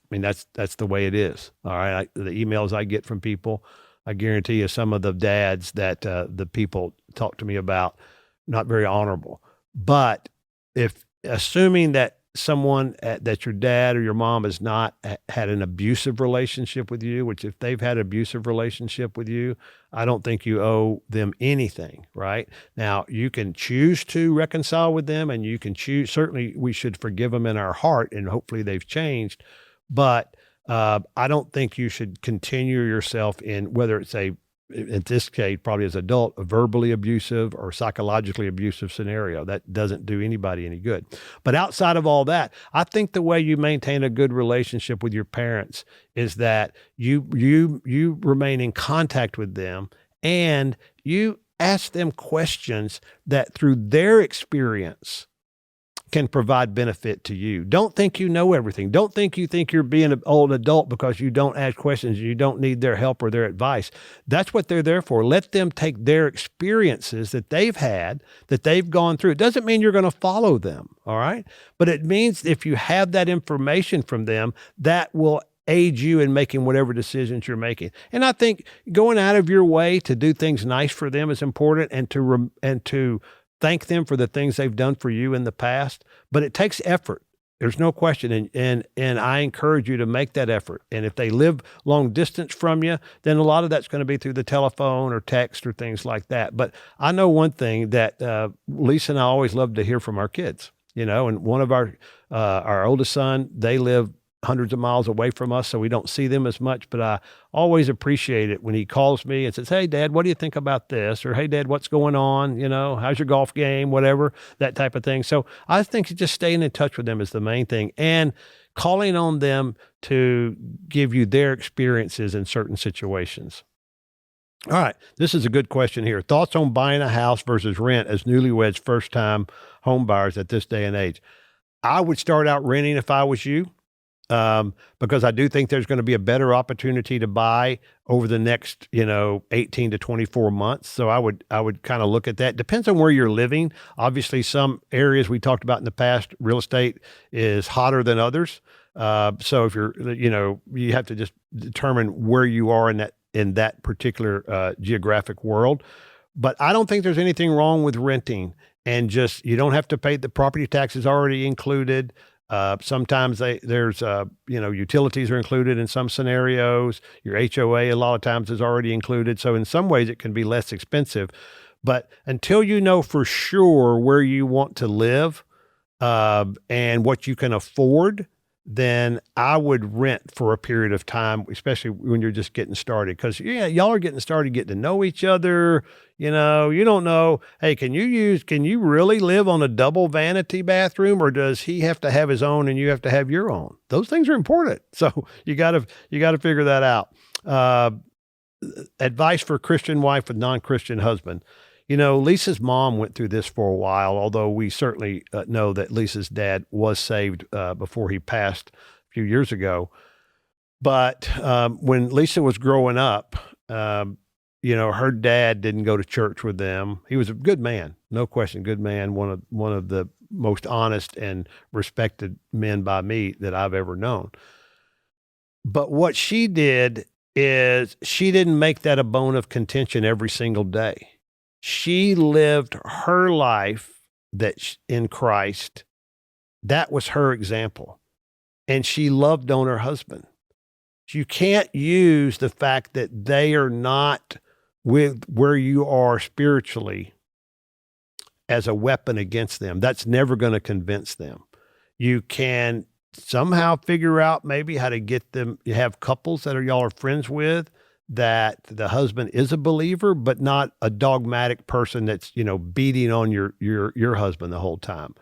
I mean, that's the way it is. All right. The emails I get from people, I guarantee you some of the dads that the people talk to me about, not very honorable. But if assuming that someone that your dad or your mom has not had an abusive relationship with you, which if they've had an abusive relationship with you, I don't think you owe them anything, right? Now, you can choose to reconcile with them, and you can choose, certainly we should forgive them in our heart, and hopefully they've changed. But I don't think you should continue yourself in, whether it's in this case, probably as an adult, a verbally abusive or psychologically abusive scenario. That doesn't do anybody any good. But outside of all that, I think the way you maintain a good relationship with your parents is that you remain in contact with them, and you ask them questions that through their experience can provide benefit to you. Don't think you know everything. Don't think you're being an old adult because you don't ask questions and you don't need their help or their advice. That's what they're there for. Let them take their experiences that they've had, that they've gone through. It doesn't mean you're going to follow them, all right? But it means if you have that information from them, that will aid you in making whatever decisions you're making. And I think going out of your way to do things nice for them is important, and to thank them for the things they've done for you in the past. But it takes effort. There's no question. And I encourage you to make that effort. And if they live long distance from you, then a lot of that's going to be through the telephone or text or things like that. But I know one thing that Lisa and I always love to hear from our kids, and one of our oldest son, they live hundreds of miles away from us, so we don't see them as much. But I always appreciate it when he calls me and says, "Hey, Dad, what do you think about this?" Or, "Hey, Dad, what's going on? How's your golf game?" Whatever, that type of thing. So I think just staying in touch with them is the main thing, and calling on them to give you their experiences in certain situations. All right, this is a good question here. Thoughts on buying a house versus rent as newlyweds, first-time home buyers at this day and age? I would start out renting if I was you. Because I do think there's going to be a better opportunity to buy over the next, 18 to 24 months. So I would kind of look at that. Depends on where you're living. Obviously, some areas we talked about in the past, real estate is hotter than others. So if you're, you have to just determine where you are in that particular geographic world. But I don't think there's anything wrong with renting, and just, you don't have to pay the property taxes already included. Sometimes there's utilities are included in some scenarios. Your HOA a lot of times is already included. So in some ways it can be less expensive. But until you know for sure where you want to live and what you can afford, then I would rent for a period of time, especially when you're just getting started. Because, y'all are getting started, getting to know each other. You don't know, hey, can you really live on a double vanity bathroom, or does he have to have his own and you have to have your own? Those things are important. So you got to figure that out. Advice for a Christian wife with non-Christian husband. Lisa's mom went through this for a while, although we certainly know that Lisa's dad was saved before he passed a few years ago. But when Lisa was growing up, her dad didn't go to church with them. He was a good man, no question, good man, one of the most honest and respected men by me that I've ever known. But what she did is she didn't make that a bone of contention every single day. She lived her life in Christ. That was her example. And she loved on her husband. You can't use the fact that they are not with where you are spiritually as a weapon against them. That's never going to convince them. You can somehow figure out maybe how to get them. You have couples that y'all are friends with, that the husband is a believer, but not a dogmatic person that's, beating on your husband the whole time.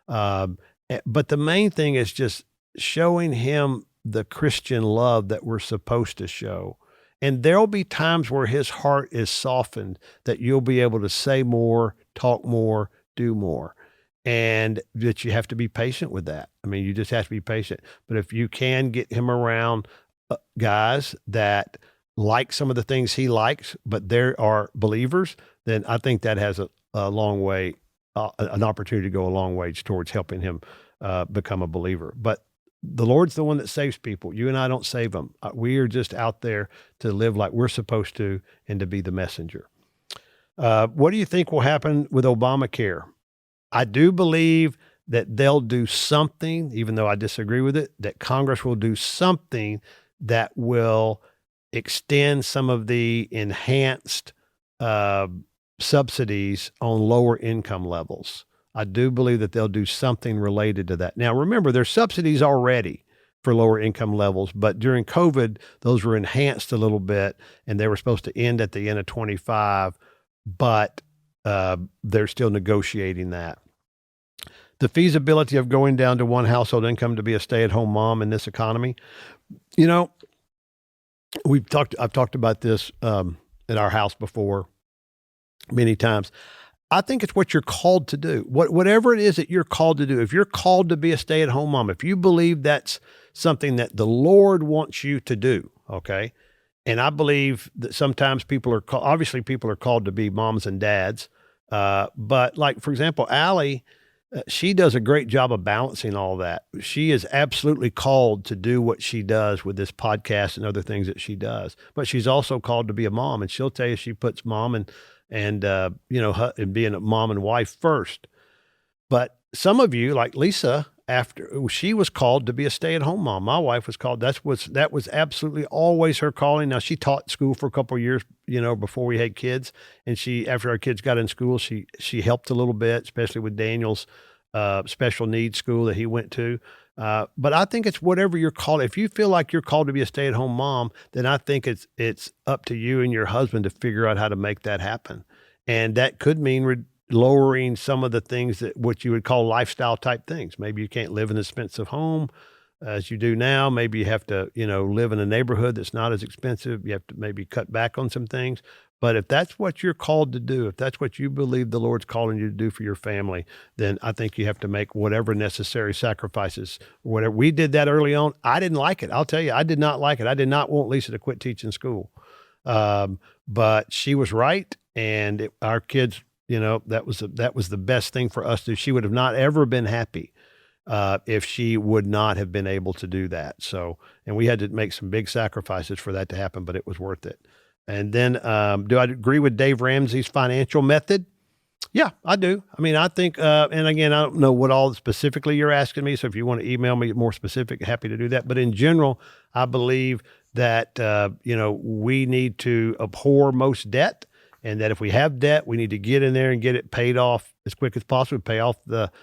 But the main thing is just showing him the Christian love that we're supposed to show. And there'll be times where his heart is softened that you'll be able to say more, talk more, do more. And that you have to be patient with that. I mean, you just have to be patient. But if you can get him around guys that like some of the things he likes, but they are believers, then I think that has a long way, an opportunity to go a long way towards helping him become a believer. But the Lord's the one that saves people. You and I don't save them. We are just out there to live like we're supposed to and to be the messenger. What do you think will happen with Obamacare? I do believe that they'll do something, even though I disagree with it, that Congress will do something that will extend some of the enhanced subsidies on lower income levels. I do believe that they'll do something related to that. Now, remember, there's subsidies already for lower income levels, but during COVID, those were enhanced a little bit, and they were supposed to end at the end of 25, but they're still negotiating that. The feasibility of going down to one household income to be a stay-at-home mom in this economy. I've talked about this at our house before many times. I think it's what you're called to do. Whatever it is that you're called to do. If you're called to be a stay-at-home mom, if you believe that's something that the Lord wants you to do, okay? And I believe that sometimes people are called to be moms and dads. But like, for example, Allie, she does a great job of balancing all that. She is absolutely called to do what she does with this podcast and other things that she does. But she's also called to be a mom, and she'll tell you she puts mom and being a mom and wife first. But some of you, like Lisa, after she was called to be a stay-at-home mom. My wife was called. That was absolutely always her calling. Now, she taught school for a couple of years, before we had kids, and after our kids got in school, she helped a little bit, especially with Daniel's special needs school that he went to. But I think it's whatever you're called. If you feel like you're called to be a stay-at-home mom, then I think it's up to you and your husband to figure out how to make that happen. And that could mean lowering some of the things that what you would call lifestyle type things. Maybe you can't live in an expensive home as you do now. Maybe you have to, live in a neighborhood that's not as expensive. You have to maybe cut back on some things. But if that's what you're called to do, if that's what you believe the Lord's calling you to do for your family, then I think you have to make whatever necessary sacrifices. Whatever. We did that early on. I didn't like it. I'll tell you, I did not like it. I did not want Lisa to quit teaching school. But she was right. And our kids, that was the best thing for us to do. She would have not ever been happy if she would not have been able to do that. So, and we had to make some big sacrifices for that to happen, but it was worth it. And then, do I agree with Dave Ramsey's financial method? Yeah, I do. I mean, I think, and again, I don't know what all specifically you're asking me. So if you want to email me more specific, happy to do that. But in general, I believe that, we need to abhor most debt, and that if we have debt, we need to get in there and get it paid off as quick as possible. Pay off the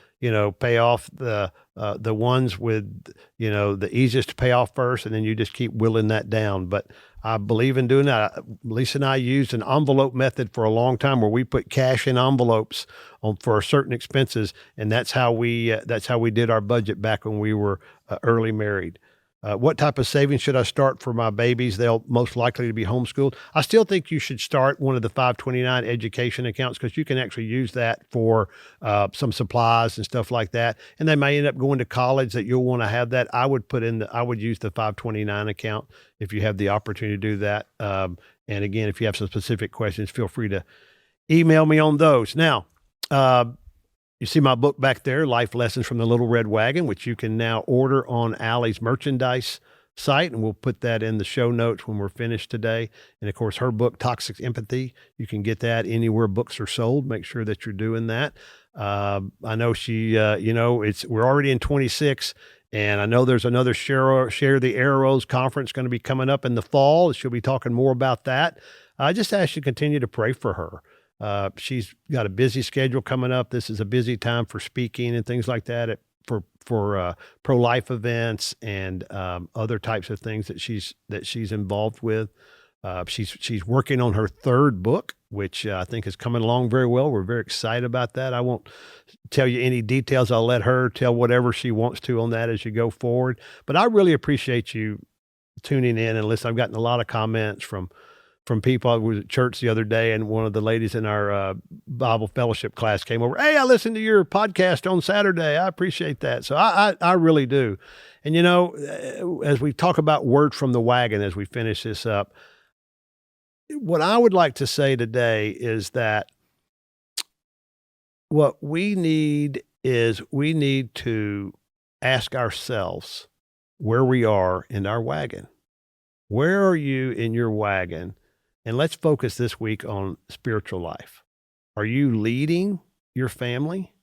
ones with, the easiest to pay off first, and then you just keep whittling that down. But I believe in doing that. Lisa and I used an envelope method for a long time, where we put cash in envelopes for certain expenses, and that's how we did our budget back when we were early married. What type of savings should I start for my babies? They'll most likely to be homeschooled. I still think you should start one of the 529 education accounts, because you can actually use that for some supplies and stuff like that. And they may end up going to college that you'll want to have that. I would use the 529 account if you have the opportunity to do that. And again, if you have some specific questions, feel free to email me on those. Now, you see my book back there, Life Lessons from the Little Red Wagon, which you can now order on Allie's merchandise site, and we'll put that in the show notes when we're finished today. And of course, her book, Toxic Empathy, you can get that anywhere books are sold. Make sure that you're doing that. I know we're already in 26, and I know there's another Share the Arrows conference going to be coming up in the fall. She'll be talking more about that. I just ask you to continue to pray for her. She's got a busy schedule coming up. This is a busy time for speaking and things like that for pro-life events and other types of things that she's involved with. She's working on her third book, which I think is coming along very well. We're very excited about that. I won't tell you any details. I'll let her tell whatever she wants to on that as you go forward. But I really appreciate you tuning in and listening. I've gotten a lot of comments from people. I was at church the other day, and one of the ladies in our Bible fellowship class came over. Hey, I listened to your podcast on Saturday. I appreciate that. So I really do. And, as we talk about word from the wagon, as we finish this up, what I would like to say today is that what we need to ask ourselves where we are in our wagon. Where are you in your wagon? And let's focus this week on spiritual life. Are you leading your family?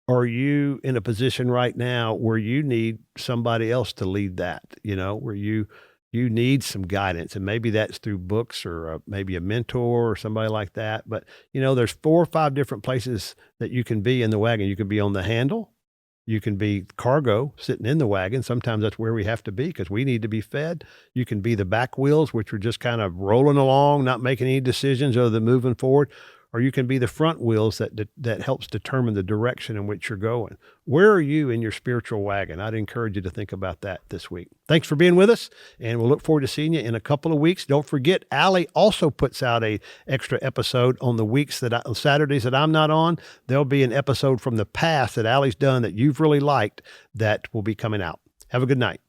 Or are you in a position right now where you need somebody else to lead that, where you need some guidance? And maybe that's through books or maybe a mentor or somebody like that. But, there's 4 or 5 different places that you can be in the wagon. You can be on the handle. You can be cargo sitting in the wagon. Sometimes that's where we have to be because we need to be fed. You can be the back wheels, which are just kind of rolling along, not making any decisions other than moving forward. Or you can be the front wheels that helps determine the direction in which you're going. Where are you in your spiritual wagon? I'd encourage you to think about that this week. Thanks for being with us, and we'll look forward to seeing you in a couple of weeks. Don't forget, Allie also puts out a extra episode on the Saturdays that I'm not on. There'll be an episode from the past that Allie's done that you've really liked that will be coming out. Have a good night.